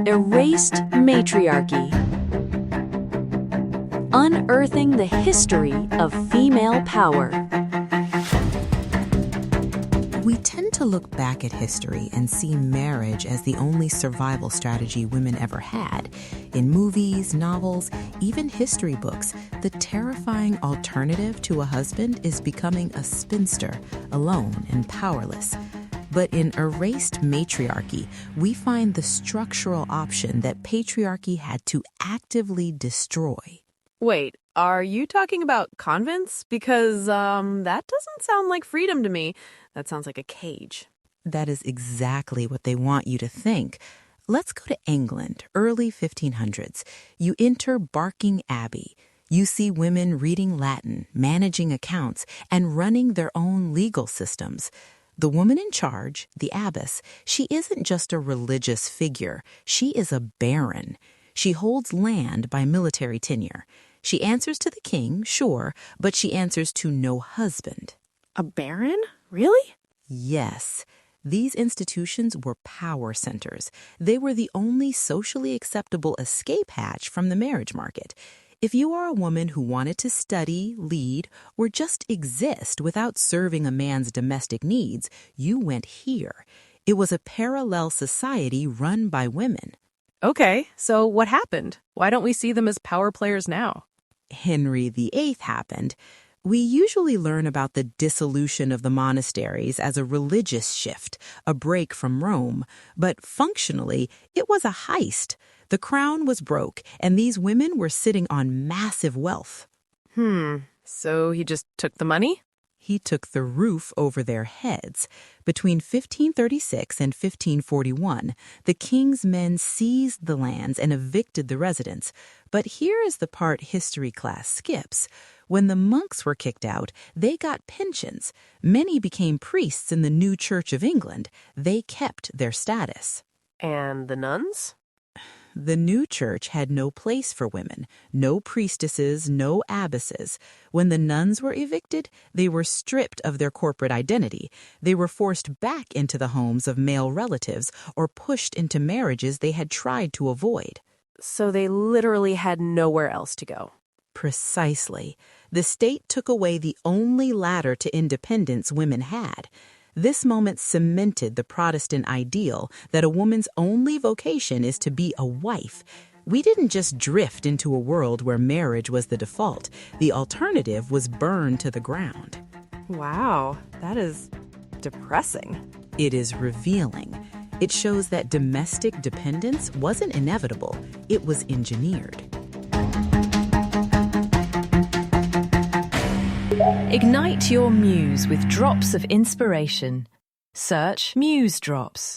Erased Matriarchy. Unearthing the history of female power. We tend to look back at history and see marriage as the only survival strategy women ever had. In movies, novels, even history books, the terrifying alternative to a husband is becoming a spinster, alone and powerless. But in Erased Matriarchy, we find the structural option that patriarchy had to actively destroy. Wait, are you talking about convents? Because that doesn't sound like freedom to me. That sounds like a cage. That is exactly what they want you to think. Let's go to England, early 1500s. You enter Barking Abbey. You see women reading Latin, managing accounts, and running their own legal systems. The woman in charge, the abbess, she isn't just a religious figure. She is a baron. She holds land by military tenure. She answers to the king, sure, but she answers to no husband. A baron? Really? Yes. These institutions were power centers. They were the only socially acceptable escape hatch from the marriage market. If you are a woman who wanted to study, lead, or just exist without serving a man's domestic needs, you went here. It was a parallel society run by women. Okay, so what happened? Why don't we see them as power players now? Henry VIII happened. We usually learn about the dissolution of the monasteries as a religious shift, a break from Rome, but functionally, it was a heist. The crown was broke, and these women were sitting on massive wealth. So he just took the money? He took the roof over their heads. Between 1536 and 1541, the king's men seized the lands and evicted the residents. But here is the part history class skips. When the monks were kicked out, they got pensions. Many became priests in the new Church of England. They kept their status. And the nuns? The new church had no place for women, no priestesses, no abbesses. When the nuns were evicted, they were stripped of their corporate identity. They were forced back into the homes of male relatives or pushed into marriages they had tried to avoid. So they literally had nowhere else to go. Precisely. The state took away the only ladder to independence women had. This moment cemented the Protestant ideal that a woman's only vocation is to be a wife. We didn't just drift into a world where marriage was the default. The alternative was burned to the ground. Wow, that is depressing. It is revealing. It shows that domestic dependence wasn't inevitable. It was engineered. Ignite your muse with drops of inspiration. Search Musedrops.